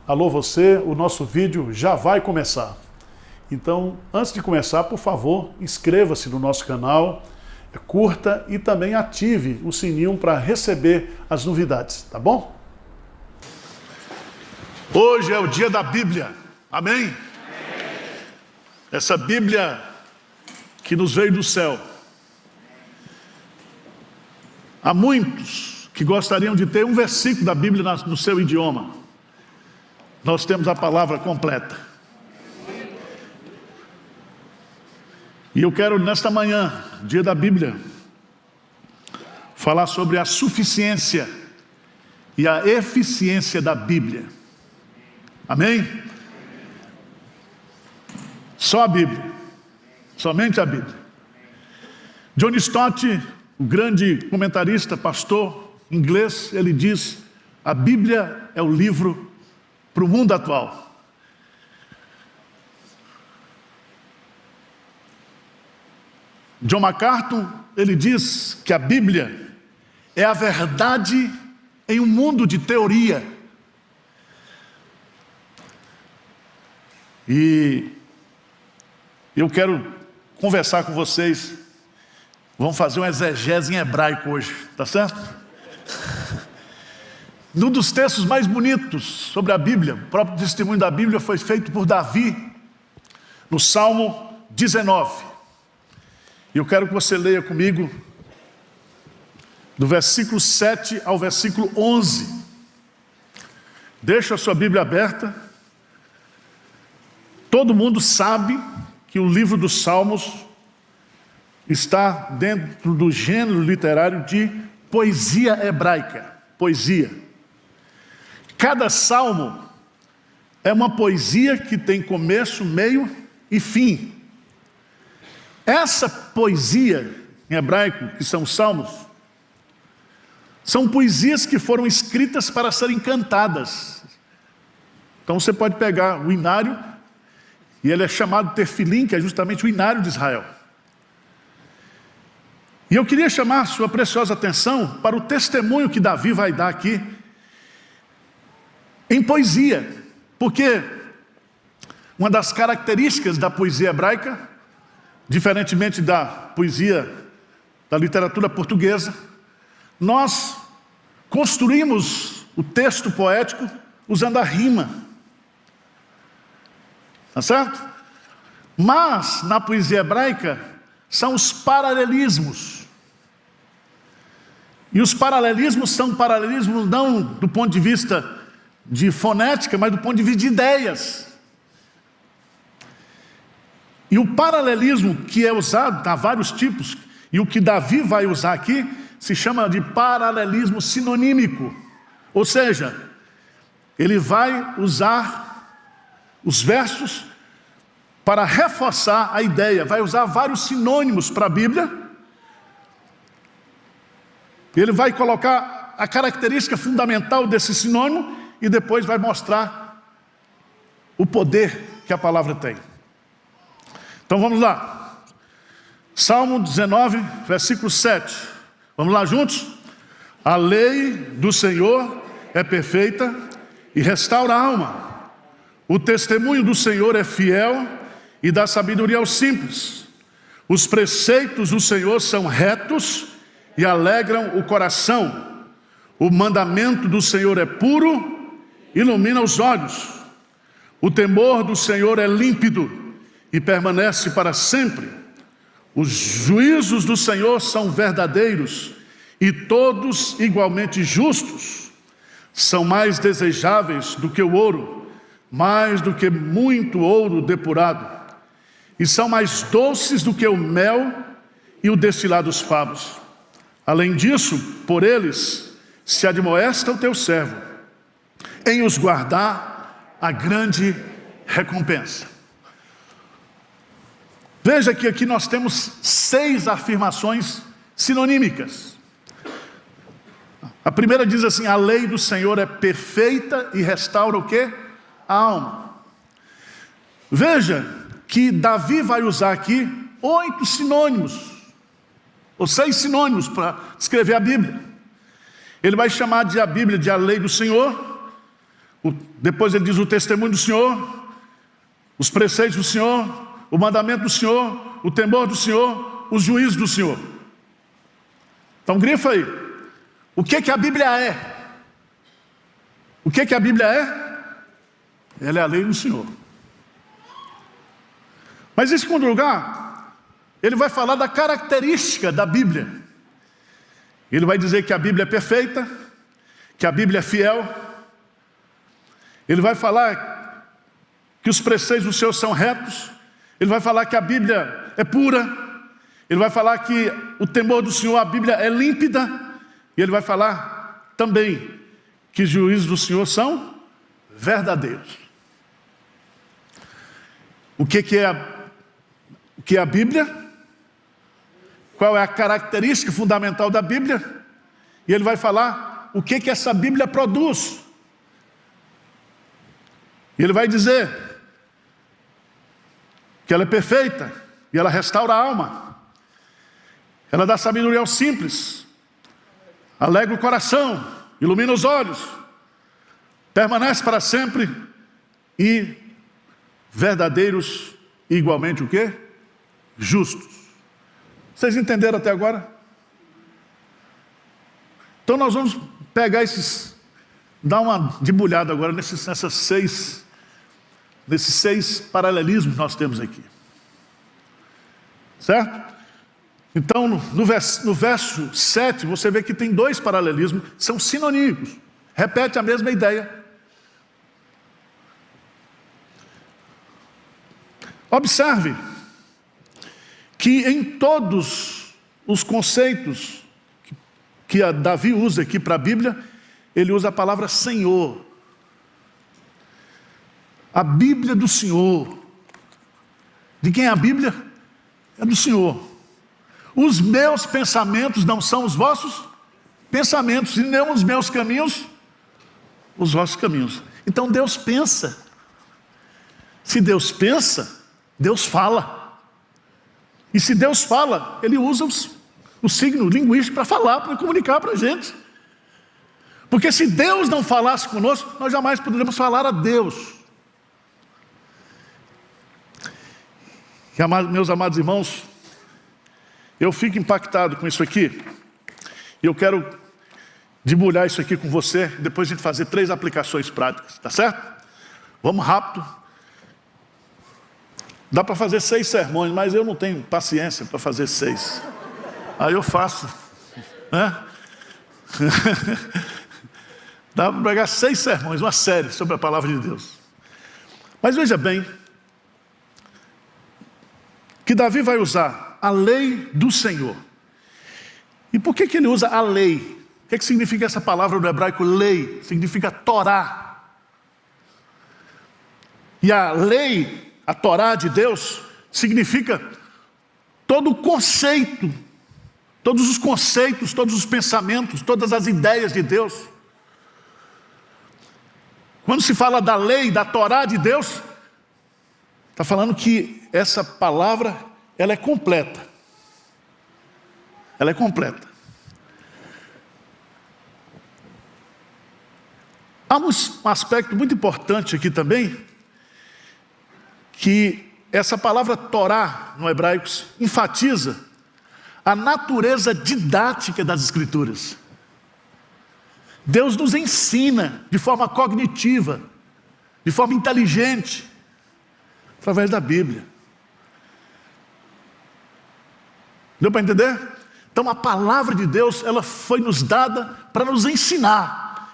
Alô você, o nosso vídeo já vai começar. Então, antes de começar, por favor, inscreva-se no nosso canal, curta e também ative o sininho para receber as novidades, tá bom? Hoje é o dia da Bíblia, amém? Essa Bíblia que nos veio do céu. Há muitos que gostariam de ter um versículo da Bíblia no seu idioma. Nós temos a palavra completa. E eu quero, nesta manhã, dia da Bíblia, falar sobre a suficiência e a eficiência da Bíblia. Amém? Só a Bíblia. Somente a Bíblia. John Stott, o grande comentarista, pastor inglês, ele diz: a Bíblia é o livro para o mundo atual. John MacArthur, ele diz que a Bíblia é a verdade em um mundo de teoria. E eu quero conversar com vocês. Vamos fazer uma exegese em hebraico hoje, tá certo? Um dos textos mais bonitos sobre a Bíblia, o próprio testemunho da Bíblia foi feito por Davi, no Salmo 19. E eu quero que você leia comigo, do versículo 7 ao versículo 11. Deixa a sua Bíblia aberta. Todo mundo sabe que o livro dos Salmos está dentro do gênero literário de poesia hebraica. Poesia. Cada salmo é uma poesia que tem começo, meio e fim. Essa poesia em hebraico, que são os salmos, são poesias que foram escritas para serem cantadas. Então você pode pegar o inário, e ele é chamado tefilim, que é justamente o inário de Israel. E eu queria chamar sua preciosa atenção para o testemunho que Davi vai dar aqui, em poesia, porque uma das características da poesia hebraica, diferentemente da poesia da literatura portuguesa, nós construímos o texto poético usando a rima, tá certo? Mas na poesia hebraica são os paralelismos. E os paralelismos são paralelismos não do ponto de vista de fonética, mas do ponto de vista de ideias. E o paralelismo que é usado, há vários tipos, e o que Davi vai usar aqui, se chama de paralelismo sinonímico. Ou seja, ele vai usar os versos para reforçar a ideia, vai usar vários sinônimos para a Bíblia. Ele vai colocar a característica fundamental desse sinônimo e depois vai mostrar o poder que a palavra tem. Então vamos lá. Salmo 19, versículo 7. Vamos lá juntos? A lei do Senhor é perfeita e restaura a alma. O testemunho do Senhor é fiel e dá sabedoria aos simples. Os preceitos do Senhor são retos e alegram o coração. O mandamento do Senhor é puro, ilumina os olhos. O temor do Senhor é límpido e permanece para sempre. Os juízos do Senhor são verdadeiros e todos igualmente justos. São mais desejáveis do que o ouro, mais do que muito ouro depurado. E são mais doces do que o mel e o destilar dos favos. Além disso, por eles se admoesta o teu servo, em os guardar a grande recompensa. Veja que aqui nós temos 6 afirmações sinonímicas. A primeira diz assim: a lei do Senhor é perfeita e restaura o quê? A alma. Veja que Davi vai usar aqui 8 sinônimos, ou 6 sinônimos para descrever a Bíblia. Ele vai chamar a Bíblia de a lei do Senhor, Depois ele diz o testemunho do Senhor, os preceitos do Senhor, o mandamento do Senhor, o temor do Senhor, os juízos do Senhor. Então grifa aí. O que a Bíblia é? O que a Bíblia é? Ela é a lei do Senhor. Mas em segundo lugar, ele vai falar da característica da Bíblia. Ele vai dizer que a Bíblia é perfeita, que a Bíblia é fiel. Ele vai falar que os preceitos do Senhor são retos. Ele vai falar que a Bíblia é pura. Ele vai falar que o temor do Senhor, a Bíblia é límpida. E ele vai falar também que os juízos do Senhor são verdadeiros. O que é a Bíblia? Qual é a característica fundamental da Bíblia? E ele vai falar o que essa Bíblia produz. E ele vai dizer que ela é perfeita e ela restaura a alma. Ela dá sabedoria aos simples, alegra o coração, ilumina os olhos, permanece para sempre e verdadeiros igualmente o quê? Justos. Vocês entenderam até agora? Então nós vamos pegar dar uma debulhada agora nesses seis paralelismos que nós temos aqui. Certo? Então no verso 7 você vê que tem dois paralelismos, são sinônimos, repete a mesma ideia. Observe que em todos os conceitos que Davi usa aqui para a Bíblia, ele usa a palavra Senhor. A Bíblia do Senhor. De quem é a Bíblia? É do Senhor. Os meus pensamentos não são os vossos pensamentos, e nem os meus caminhos, os vossos caminhos. Então Deus pensa. Se Deus pensa, Deus fala. E se Deus fala, Ele usa o signo linguístico para falar, para comunicar para a gente. Porque se Deus não falasse conosco, nós jamais poderíamos falar a Deus. E, meus amados irmãos, eu fico impactado com isso aqui. E eu quero debulhar isso aqui com você, depois a gente fazer 3 aplicações práticas, tá certo? Vamos rápido. Dá para fazer 6 sermões, mas eu não tenho paciência para fazer 6. Aí eu faço, né? Dá para pregar 6 sermões, uma série sobre a palavra de Deus. Mas veja bem, que Davi vai usar a lei do Senhor. E por que ele usa a lei? O que significa essa palavra no hebraico lei? Significa Torá. E a lei, a Torá de Deus, significa todo o conceito, todos os conceitos, todos os pensamentos, todas as ideias de Deus. Quando se fala da lei, da Torá de Deus, está falando que essa palavra, ela é completa. Ela é completa. Há um aspecto muito importante aqui também, que essa palavra Torá, no hebraico, enfatiza a natureza didática das Escrituras. Deus nos ensina de forma cognitiva, de forma inteligente, através da Bíblia. Deu para entender? Então a palavra de Deus, ela foi nos dada para nos ensinar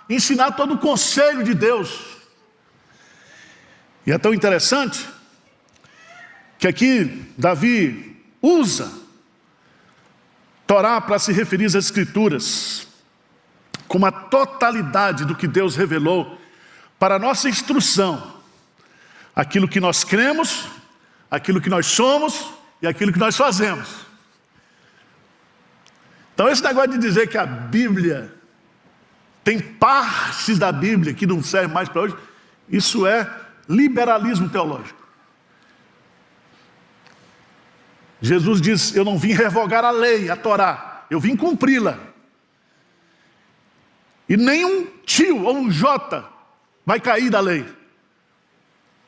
todo o conselho de Deus. E é tão interessante que aqui Davi usa Torá para se referir às Escrituras como a totalidade do que Deus revelou para a nossa instrução, aquilo que nós cremos, aquilo que nós somos e aquilo que nós fazemos. Então esse negócio de dizer que a Bíblia tem partes da Bíblia que não servem mais para hoje, isso é liberalismo teológico. Jesus diz, eu não vim revogar a lei, a Torá, eu vim cumpri-la. E nenhum tio ou um jota vai cair da lei.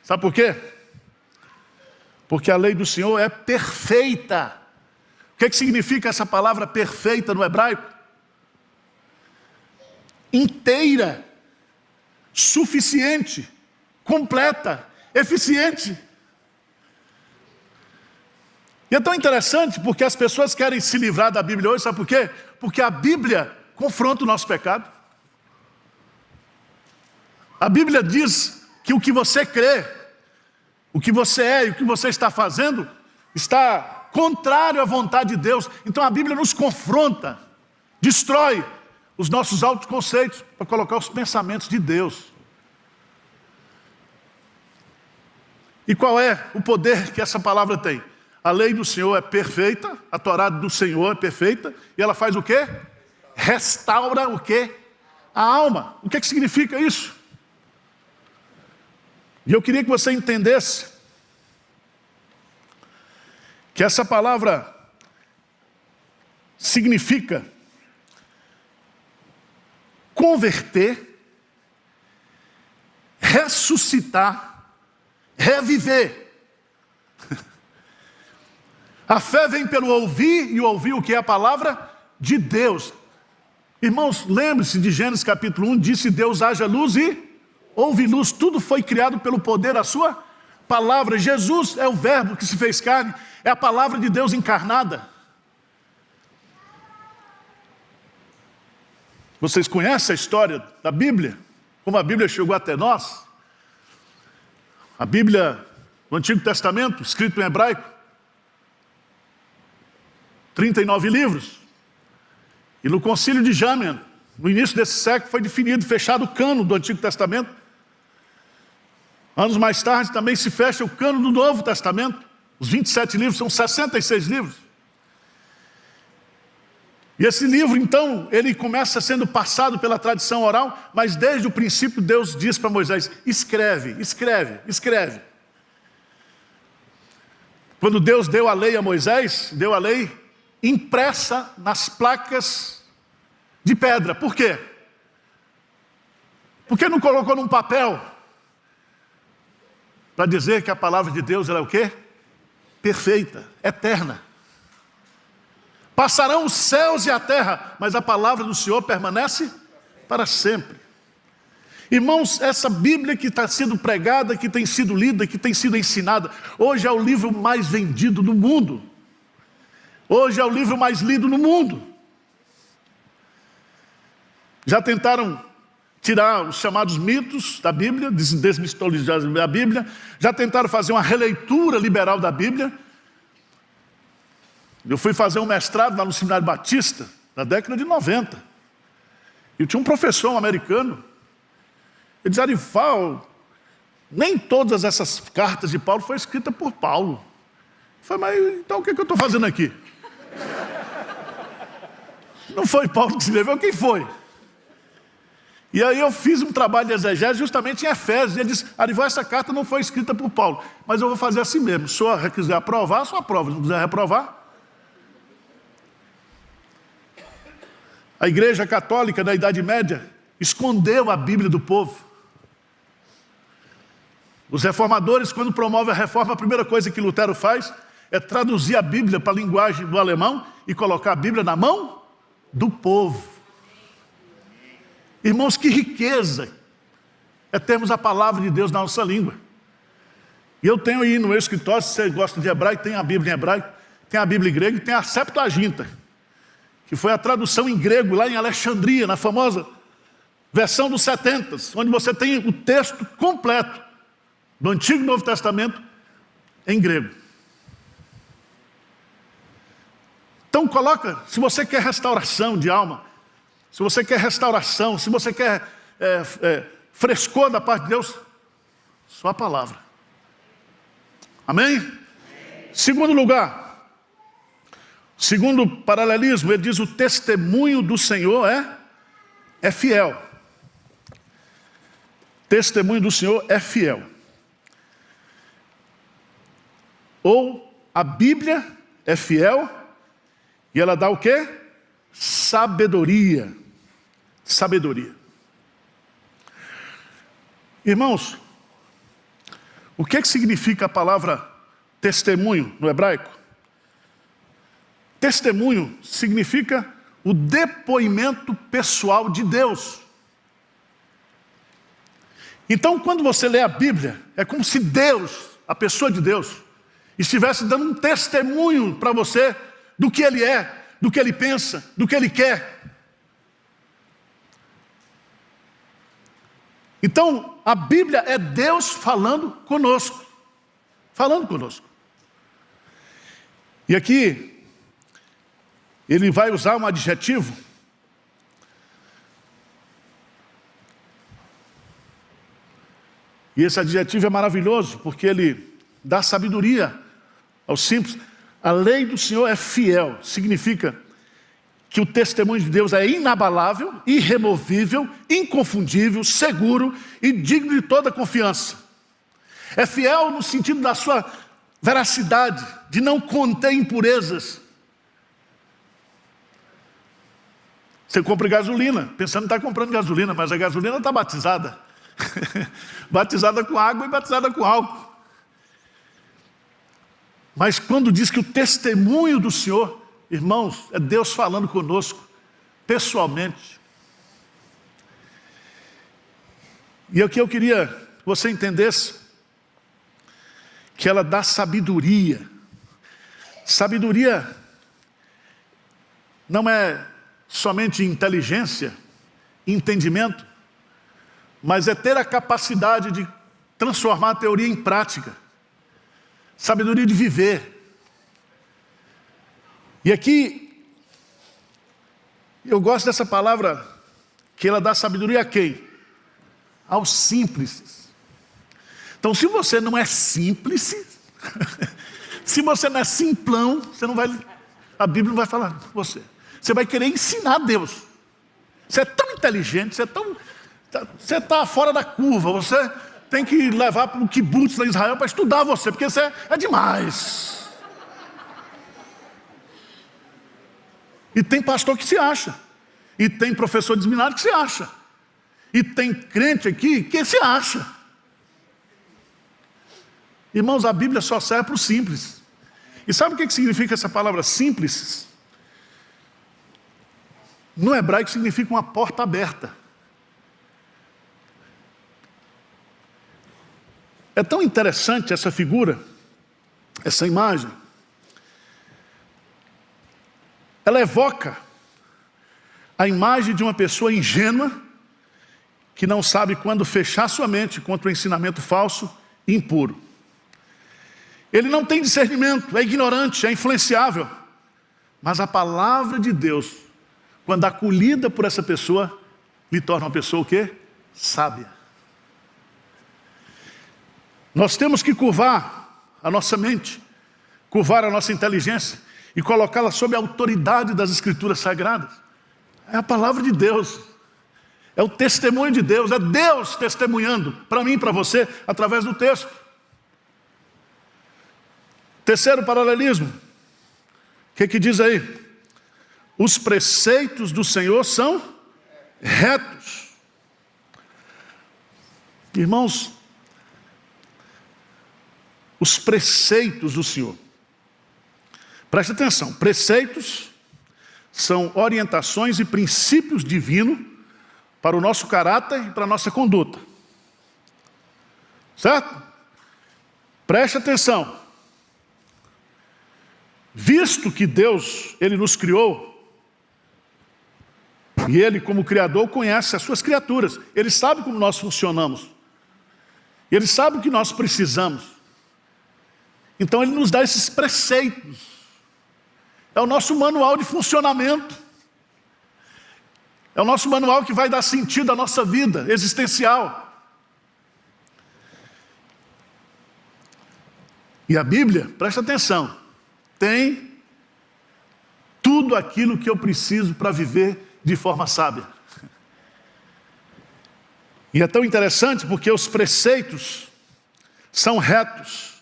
Sabe por quê? Porque a lei do Senhor é perfeita. O que significa essa palavra perfeita no hebraico? Inteira, suficiente, completa, eficiente. E é tão interessante porque as pessoas querem se livrar da Bíblia hoje, sabe por quê? Porque a Bíblia confronta o nosso pecado. A Bíblia diz que o que você crê, o que você é e o que você está fazendo, está contrário à vontade de Deus. Então a Bíblia nos confronta, destrói os nossos autoconceitos para colocar os pensamentos de Deus. E qual é o poder que essa palavra tem? A lei do Senhor é perfeita, a Torá do Senhor é perfeita, e ela faz o quê? Restaura o quê? A alma. O que significa isso? E eu queria que você entendesse que essa palavra significa converter, ressuscitar, reviver. A fé vem pelo ouvir, e ouvir o que é a palavra de Deus. Irmãos, lembre-se de Gênesis capítulo 1, disse Deus haja luz e houve luz. Tudo foi criado pelo poder da sua palavra. Jesus é o verbo que se fez carne, é a palavra de Deus encarnada. Vocês conhecem a história da Bíblia? Como a Bíblia chegou até nós? A Bíblia do Antigo Testamento, escrito em hebraico, 39 livros. E no Concílio de Jamnia, no início desse século, foi definido, fechado o cânon do Antigo Testamento. Anos mais tarde também se fecha o cânon do Novo Testamento. Os 27 livros são 66 livros. E esse livro, então, ele começa sendo passado pela tradição oral, mas desde o princípio Deus diz para Moisés, escreve, escreve, escreve. Quando Deus deu a lei a Moisés, deu a lei impressa nas placas de pedra. Por quê? Por que não colocou num papel? Para dizer que a palavra de Deus ela é o quê? Perfeita, eterna. Passarão os céus e a terra, mas a palavra do Senhor permanece para sempre. Irmãos, essa Bíblia que está sendo pregada, que tem sido lida, que tem sido ensinada, hoje é o livro mais vendido do mundo. Hoje é o livro mais lido no mundo. Já tentaram tirar os chamados mitos da Bíblia, desmitologizar a Bíblia, já tentaram fazer uma releitura liberal da Bíblia. Eu fui fazer um mestrado lá no Seminário Batista, na década de 90. E tinha um professor um americano, ele dizia, Arifal, nem todas essas cartas de Paulo foram escritas por Paulo. Eu falei, mas então o que eu estou fazendo aqui? Não foi Paulo que escreveu, quem foi? E aí eu fiz um trabalho de exegese justamente em Efésios. E ele disse, Arifal, essa carta não foi escrita por Paulo, mas eu vou fazer assim mesmo. Se o senhor quiser aprovar, o senhor aprova. Se não quiser reprovar. A Igreja Católica da Idade Média escondeu a Bíblia do povo. Os reformadores, quando promovem a reforma, a primeira coisa que Lutero faz é traduzir a Bíblia para a linguagem do alemão e colocar a Bíblia na mão do povo. Irmãos, que riqueza é termos a palavra de Deus na nossa língua. E eu tenho aí no meu escritório, se você gosta de hebraico, tem a Bíblia em hebraico, tem a Bíblia em grego e tem a Septuaginta, que foi a tradução em grego lá em Alexandria, na famosa versão dos 70, onde você tem o texto completo do Antigo e Novo Testamento em grego. Então coloca, se você quer restauração de alma, se você quer restauração, se você quer frescor da parte de Deus, só a palavra. Amém? Segundo lugar, segundo paralelismo, ele diz o testemunho do Senhor é fiel. Testemunho do Senhor é fiel. Ou a Bíblia é fiel e ela dá o quê? Sabedoria. Sabedoria. Irmãos, o que significa a palavra testemunho no hebraico? Testemunho significa o depoimento pessoal de Deus. Então, quando você lê a Bíblia, é como se Deus, a pessoa de Deus, estivesse dando um testemunho para você do que Ele é, do que Ele pensa, do que Ele quer. Então, a Bíblia é Deus falando conosco. Falando conosco. E aqui, ele vai usar um adjetivo. E esse adjetivo é maravilhoso, porque ele dá sabedoria aos simples. A lei do Senhor é fiel. Significa que o testemunho de Deus é inabalável, irremovível, inconfundível, seguro e digno de toda confiança. É fiel no sentido da sua veracidade, de não conter impurezas. Você compra gasolina, pensando que está comprando gasolina, mas a gasolina está batizada. Batizada com água e batizada com álcool. Mas quando diz que o testemunho do Senhor, irmãos, é Deus falando conosco, pessoalmente. E aqui eu queria que você entendesse que ela dá sabedoria. Sabedoria não é somente inteligência, entendimento, mas é ter a capacidade de transformar a teoria em prática. Sabedoria de viver. E aqui, eu gosto dessa palavra, que ela dá sabedoria a quem? Aos simples. Então, se você não é simples, se você não é simplão, você não vai, a Bíblia não vai falar com você. Você vai querer ensinar Deus. Você é tão inteligente, você está fora da curva, você tem que levar para o kibutz lá em Israel para estudar você, porque você é demais. E tem pastor que se acha, e tem professor de seminário que se acha, e tem crente aqui que se acha. Irmãos, a Bíblia só serve para o simples. E sabe o que significa essa palavra simples? No hebraico significa uma porta aberta. É tão interessante essa figura, essa imagem. Ela evoca a imagem de uma pessoa ingênua que não sabe quando fechar sua mente contra o ensinamento falso e impuro. Ele não tem discernimento, é ignorante, é influenciável. Mas a palavra de Deus, quando acolhida por essa pessoa, lhe torna uma pessoa o quê? Sábia. Nós temos que curvar a nossa mente, curvar a nossa inteligência e colocá-la sob a autoridade das Escrituras Sagradas. É a palavra de Deus, é o testemunho de Deus, é Deus testemunhando para mim e para você através do texto. Terceiro paralelismo, o que diz aí? Os preceitos do Senhor são retos. Irmãos, os preceitos do Senhor. Preste atenção, preceitos são orientações e princípios divinos para o nosso caráter e para a nossa conduta. Certo? Preste atenção. Visto que Deus, Ele nos criou, e Ele como Criador conhece as suas criaturas, Ele sabe como nós funcionamos, Ele sabe o que nós precisamos, então Ele nos dá esses preceitos, é o nosso manual de funcionamento, é o nosso manual que vai dar sentido à nossa vida existencial. E a Bíblia, presta atenção, tem tudo aquilo que eu preciso para viver de forma sábia. E é tão interessante porque os preceitos são retos.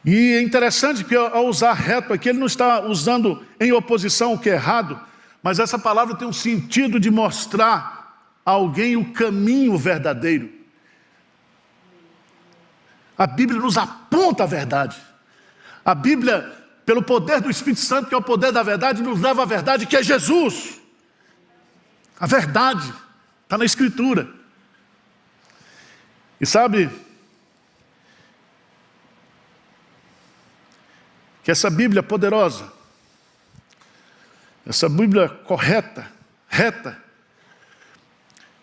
E é interessante que ao usar reto aqui, ele não está usando em oposição ao que é errado, mas essa palavra tem um sentido de mostrar a alguém o caminho verdadeiro. A Bíblia nos aponta a verdade. A Bíblia, pelo poder do Espírito Santo, que é o poder da verdade, nos leva à verdade, que é Jesus. A verdade está na Escritura. E sabe que essa Bíblia poderosa, essa Bíblia correta, reta,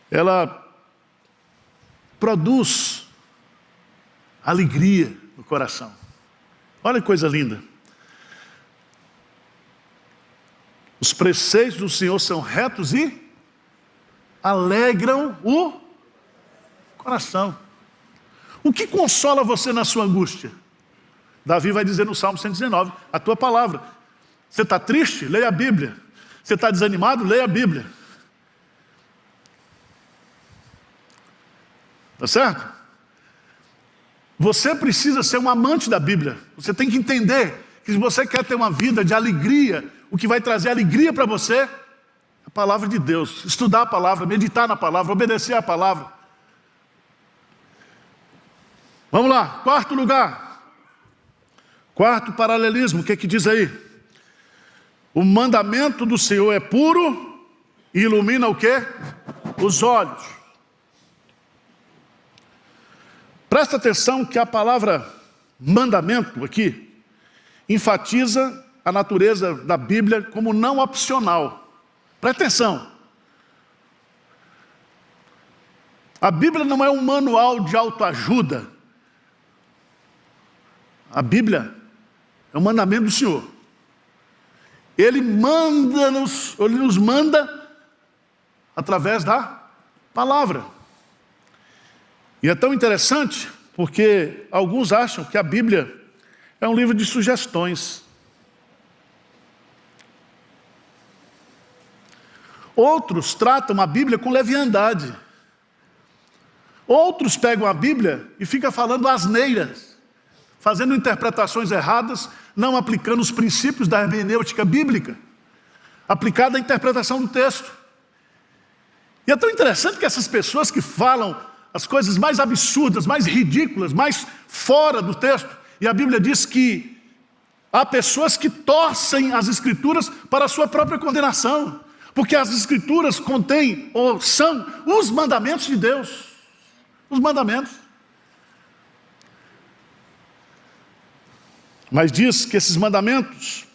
ela produz alegria no coração. Olha que coisa linda. Os preceitos do Senhor são retos e alegram o coração. O que consola você na sua angústia? Davi vai dizer no Salmo 119, a tua palavra. Você está triste? Leia a Bíblia. Você está desanimado? Leia a Bíblia. Tá certo? Você precisa ser um amante da Bíblia. Você tem que entender que se você quer ter uma vida de alegria, o que vai trazer alegria para você é a palavra de Deus. Estudar a palavra, meditar na palavra, obedecer à palavra. Vamos lá, quarto lugar. Quarto paralelismo, o que diz aí? O mandamento do Senhor é puro e ilumina o quê? Os olhos. Presta atenção que a palavra mandamento aqui enfatiza a natureza da Bíblia como não opcional. Presta atenção. A Bíblia não é um manual de autoajuda. A Bíblia é um mandamento do Senhor. Ele nos manda através da palavra. E é tão interessante porque alguns acham que a Bíblia é um livro de sugestões. Outros tratam a Bíblia com leviandade. Outros pegam a Bíblia e ficam falando asneiras, fazendo interpretações erradas, não aplicando os princípios da hermenêutica bíblica, aplicada à interpretação do texto. E é tão interessante que essas pessoas que falam as coisas mais absurdas, mais ridículas, mais fora do texto, e a Bíblia diz que há pessoas que torcem as Escrituras para a sua própria condenação, porque as Escrituras contêm ou são os mandamentos de Deus. Os mandamentos. Mas diz que esses mandamentos,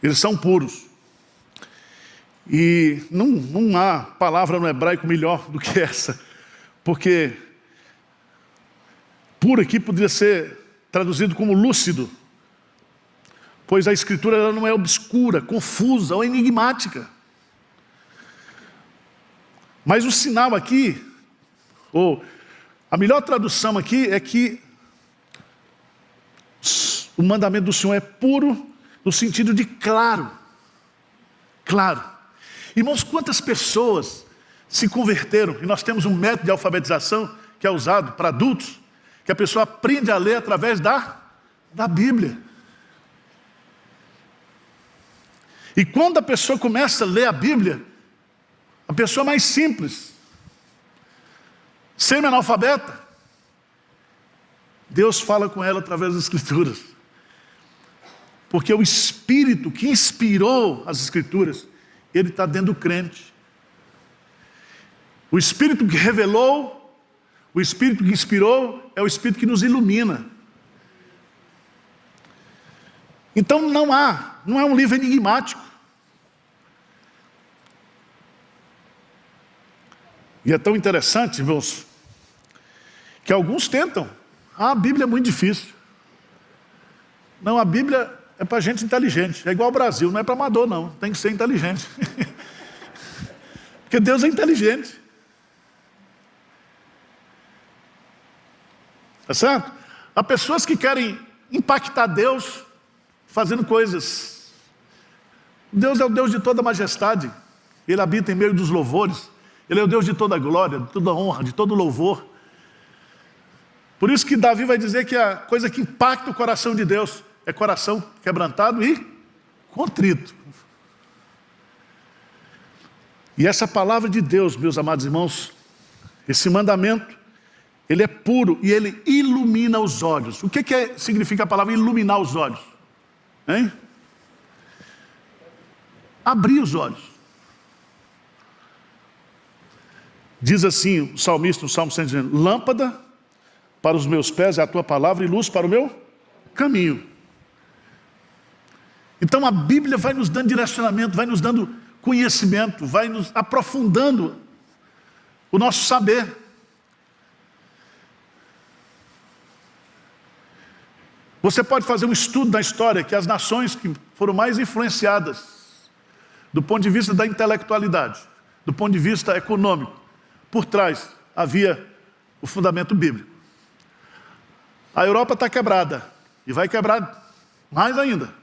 eles são puros. E não há palavra no hebraico melhor do que essa, porque puro aqui poderia ser traduzido como lúcido, pois a Escritura ela não é obscura, confusa ou enigmática. Mas o sinal aqui, ou a melhor tradução aqui é que o mandamento do Senhor é puro no sentido de claro. Claro. Irmãos, quantas pessoas se converteram, e nós temos um método de alfabetização que é usado para adultos, que a pessoa aprende a ler através da Bíblia. E quando a pessoa começa a ler a Bíblia, a pessoa mais simples, semi-analfabeta, Deus fala com ela através das Escrituras. Porque o Espírito que inspirou as Escrituras, ele está dentro do crente. O Espírito que revelou, o Espírito que inspirou, é o Espírito que nos ilumina. Então não é um livro enigmático. E é tão interessante, irmãos, que alguns tentam. A Bíblia é muito difícil. Não, a Bíblia é para gente inteligente. É igual ao Brasil, não é para amador não. Tem que ser inteligente. Porque Deus é inteligente. Tá certo? Há pessoas que querem impactar Deus fazendo coisas. Deus é o Deus de toda majestade. Ele habita em meio dos louvores. Ele é o Deus de toda glória, de toda honra, de todo louvor. Por isso que Davi vai dizer que a coisa que impacta o coração de Deus é coração quebrantado e contrito. E essa palavra de Deus, meus amados irmãos, esse mandamento, ele é puro e ele ilumina os olhos. O que significa a palavra iluminar os olhos? Hein? Abrir os olhos. Diz assim o salmista no Salmo 119, lâmpada para os meus pés é a tua palavra e luz para o meu caminho. Então a Bíblia vai nos dando direcionamento, vai nos dando conhecimento, vai nos aprofundando o nosso saber. Você pode fazer um estudo da história que as nações que foram mais influenciadas do ponto de vista da intelectualidade, do ponto de vista econômico, por trás havia o fundamento bíblico. A Europa está quebrada e vai quebrar mais ainda,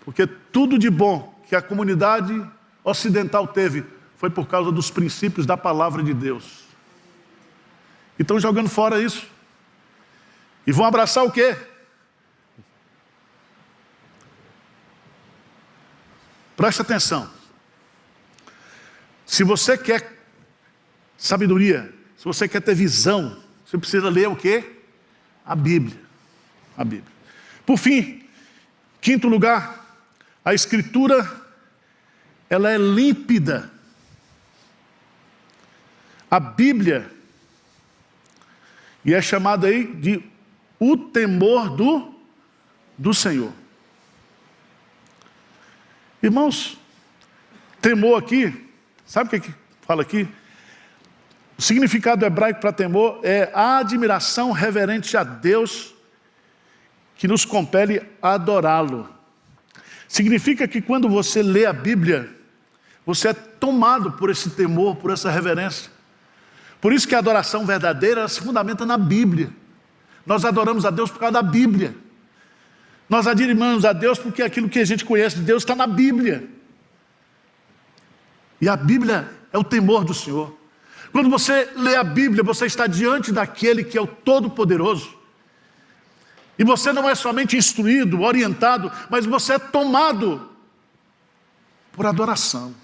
porque tudo de bom que a comunidade ocidental teve foi por causa dos princípios da palavra de Deus. E estão jogando fora isso. E vão abraçar o quê? Preste atenção. Se você quer sabedoria, se você quer ter visão, você precisa ler o quê? A Bíblia. A Bíblia. Por fim, quinto lugar, a Escritura, ela é límpida. A Bíblia, e é chamada aí de o temor do Senhor. Irmãos, temor aqui, sabe o que fala aqui? O significado hebraico para temor é a admiração reverente a Deus que nos compele a adorá-lo. Significa que quando você lê a Bíblia, você é tomado por esse temor, por essa reverência. Por isso que a adoração verdadeira se fundamenta na Bíblia. Nós adoramos a Deus por causa da Bíblia. Nós admiramos a Deus porque aquilo que a gente conhece de Deus está na Bíblia. E a Bíblia é o temor do Senhor. Quando você lê a Bíblia, você está diante daquele que é o Todo-Poderoso. E você não é somente instruído, orientado, mas você é tomado por adoração.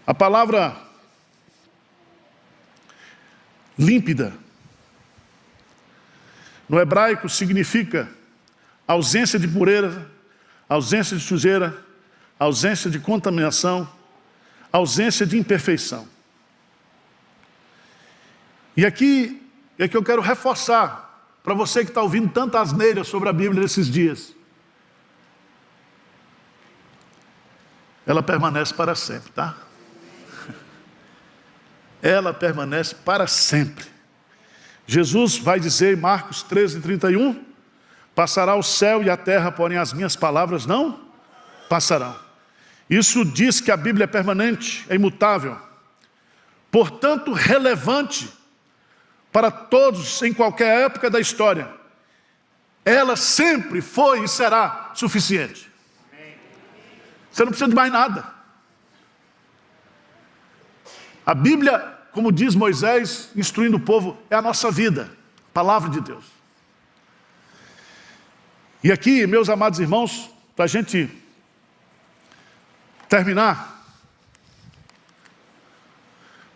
A palavra límpida no hebraico significa ausência de pureza, ausência de sujeira, ausência de contaminação, ausência de imperfeição. E aqui é que eu quero reforçar para você que está ouvindo tanta asneira sobre a Bíblia nesses dias. Ela permanece para sempre, tá? Ela permanece para sempre. Jesus vai dizer em Marcos 13:31, passará o céu e a terra, porém as minhas palavras não passarão. Isso diz que a Bíblia é permanente, é imutável, portanto relevante para todos em qualquer época da história. Ela sempre foi e será suficiente. Você não precisa de mais nada. A Bíblia, como diz Moisés, instruindo o povo, é a nossa vida, a palavra de Deus. E aqui, meus amados irmãos, para a gente terminar,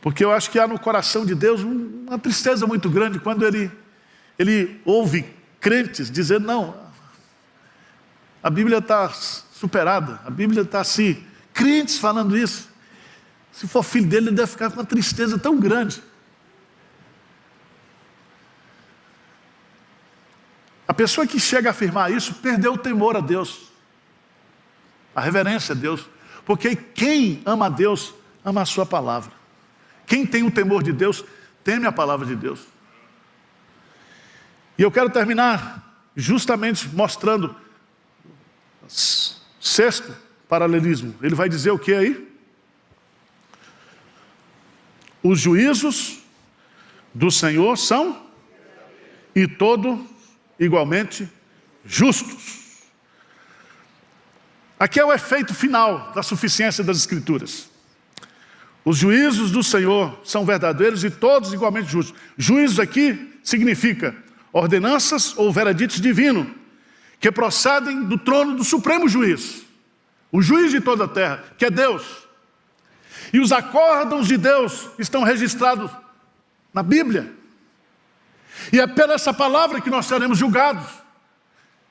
porque eu acho que há no coração de Deus uma tristeza muito grande quando ele ouve crentes dizendo, não, a Bíblia está superada, a Bíblia está assim, crentes falando isso. Se for filho dele, ele deve ficar com uma tristeza tão grande. A pessoa que chega a afirmar isso, perdeu o temor a Deus, a reverência a Deus, porque quem ama a Deus, ama a sua palavra. Quem tem o temor de Deus, teme a palavra de Deus. E eu quero terminar justamente mostrando sexto paralelismo. Ele vai dizer o que aí? Os juízos do Senhor são e todos igualmente justos. Aqui é o efeito final da suficiência das Escrituras. Os juízos do Senhor são verdadeiros e todos igualmente justos. Juízos aqui significa ordenanças ou vereditos divinos que procedem do trono do supremo juiz, o juiz de toda a terra, que é Deus. E os acórdãos de Deus estão registrados na Bíblia. E é pela essa palavra que nós seremos julgados.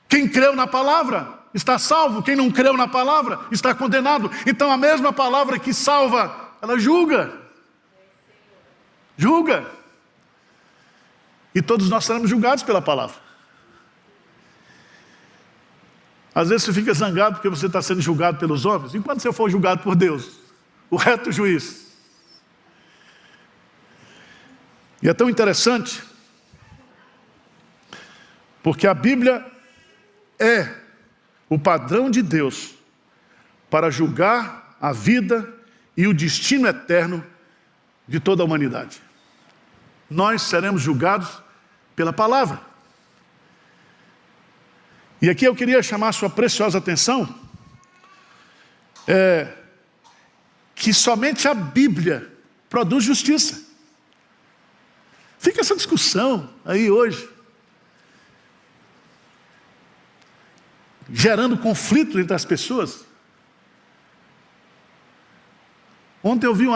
Quem creu na palavra está salvo, quem não creu na palavra está condenado. Então a mesma palavra que salva, ela julga. Julga. E todos nós seremos julgados pela palavra. Às vezes você fica zangado porque você está sendo julgado pelos homens. E quando você for julgado por Deus, o reto juiz? E é tão interessante, porque a Bíblia é o padrão de Deus para julgar a vida e o destino eterno de toda a humanidade. Nós seremos julgados pela palavra. E aqui eu queria chamar a sua preciosa atenção, que somente a Bíblia produz justiça. Fica essa discussão aí hoje, gerando conflito entre as pessoas. Ontem eu vi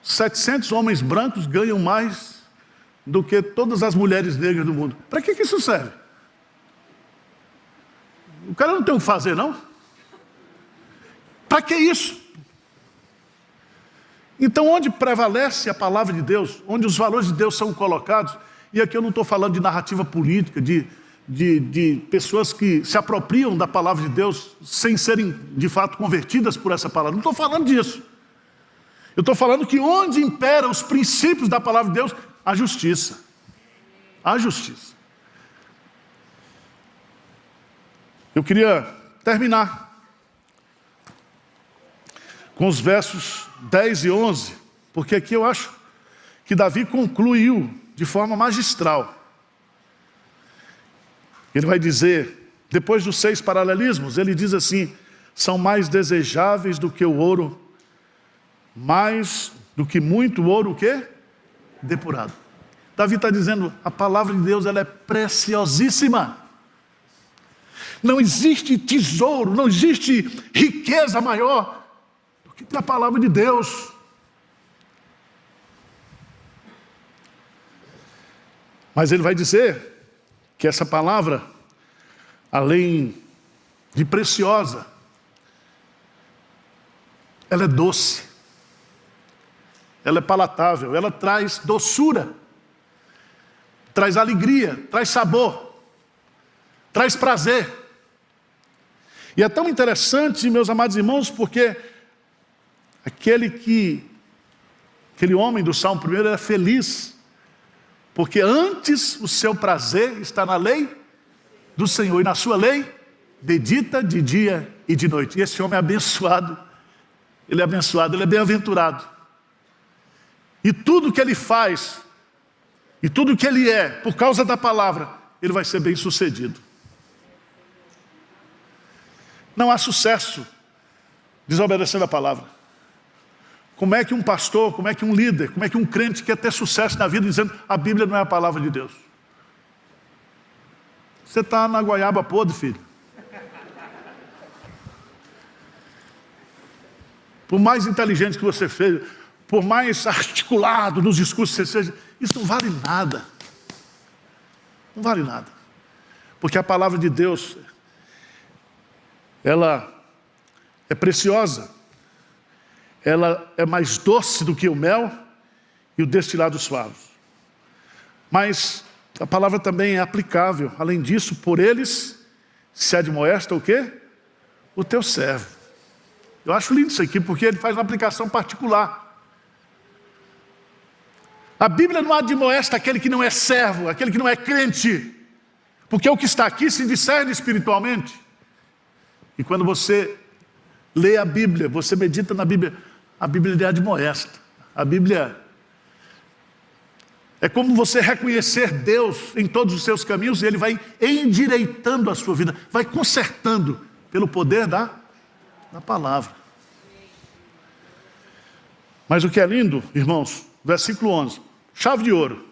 700 homens brancos ganham mais do que todas as mulheres negras do mundo. Para que isso serve? O cara não tem o que fazer, não? Para que isso? Então, onde prevalece a palavra de Deus, onde os valores de Deus são colocados, e aqui eu não estou falando de narrativa política, de pessoas que se apropriam da palavra de Deus sem serem, de fato, convertidas por essa palavra. Não estou falando disso. Eu estou falando que onde imperam os princípios da palavra de Deus, a justiça. A justiça. Eu queria terminar com os versos 10 e 11, porque aqui eu acho que Davi concluiu de forma magistral. Ele vai dizer, depois dos 6 paralelismos, ele diz assim: são mais desejáveis do que o ouro, mais do que muito ouro, o quê? Depurado. Davi está dizendo, a palavra de Deus, ela é preciosíssima. Não existe tesouro, não existe riqueza maior do que a palavra de Deus. Mas ele vai dizer que essa palavra, além de preciosa, ela é doce, ela é palatável, ela traz doçura, traz alegria, traz sabor, traz prazer. E é tão interessante, meus amados irmãos, porque aquele homem do Salmo 1 era feliz, porque antes o seu prazer está na lei do Senhor, e na sua lei medita de dia e de noite. E esse homem é abençoado, ele é bem-aventurado. E tudo que ele faz, e tudo que ele é, por causa da palavra, ele vai ser bem-sucedido. Não há sucesso desobedecendo a palavra. Como é que um pastor, como é que um líder, como é que um crente quer ter sucesso na vida dizendo a Bíblia não é a palavra de Deus? Você está na goiaba podre, filho. Por mais inteligente que você seja, por mais articulado nos discursos que você seja, isso não vale nada. Não vale nada. Porque a palavra de Deus, ela é preciosa, ela é mais doce do que o mel e o destilado suave. Mas a palavra também é aplicável. Além disso, por eles se admoesta o quê? O teu servo. Eu acho lindo isso aqui, porque ele faz uma aplicação particular. A Bíblia não admoesta aquele que não é servo, aquele que não é crente, porque o que está aqui se discerne espiritualmente. E quando você lê a Bíblia, você medita na Bíblia, a Bíblia lhe admoesta. A Bíblia é como você reconhecer Deus em todos os seus caminhos, e Ele vai endireitando a sua vida, vai consertando pelo poder da palavra. Mas o que é lindo, irmãos, versículo 11, chave de ouro.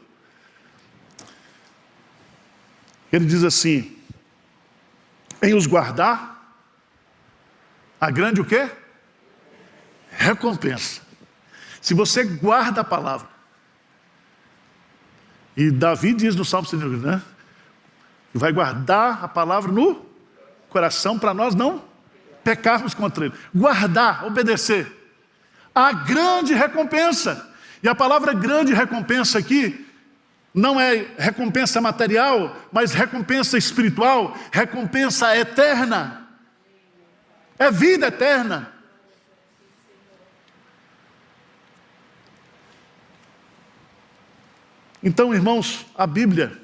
Ele diz assim, em os guardar a grande o quê? Recompensa. Se você guarda a palavra, e Davi diz no Salmo 100, né? Vai guardar a palavra no coração para nós não pecarmos contra ele. Guardar, obedecer. A grande recompensa. E a palavra grande recompensa aqui não é recompensa material, mas recompensa espiritual, recompensa eterna. É vida eterna. Então, irmãos, a Bíblia,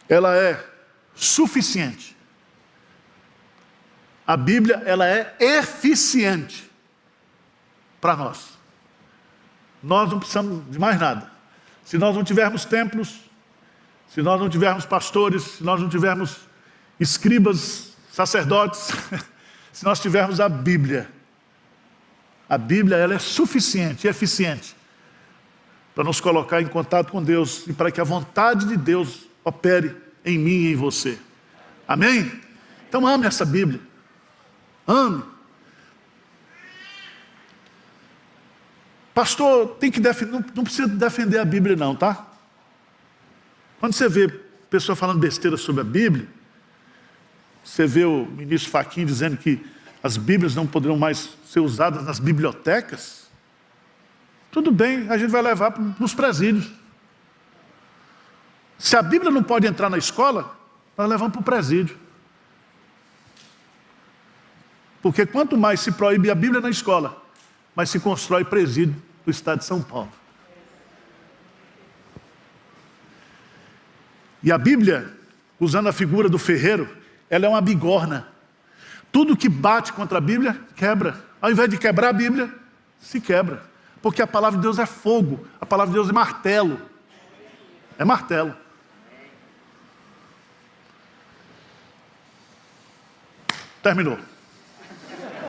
ela é suficiente. A Bíblia, ela é eficiente para nós. Nós não precisamos de mais nada. Se nós não tivermos templos, se nós não tivermos pastores, se nós não tivermos escribas, sacerdotes, se nós tivermos a Bíblia ela é suficiente e eficiente para nos colocar em contato com Deus e para que a vontade de Deus opere em mim e em você. Amém? Então ame essa Bíblia. Ame. Pastor, tem que não precisa defender a Bíblia não, tá? Quando você vê pessoa falando besteira sobre a Bíblia, você vê o ministro Fachin dizendo que as Bíblias não poderão mais ser usadas nas bibliotecas, tudo bem, a gente vai levar para os presídios. Se a Bíblia não pode entrar na escola, nós levamos para o presídio. Porque quanto mais se proíbe a Bíblia na escola, mais se constrói presídio no estado de São Paulo. E a Bíblia, usando a figura do ferreiro, ela é uma bigorna. Tudo que bate contra a Bíblia, quebra. Ao invés de quebrar a Bíblia, se quebra. Porque a palavra de Deus é fogo, a palavra de Deus é martelo. É martelo. Terminou.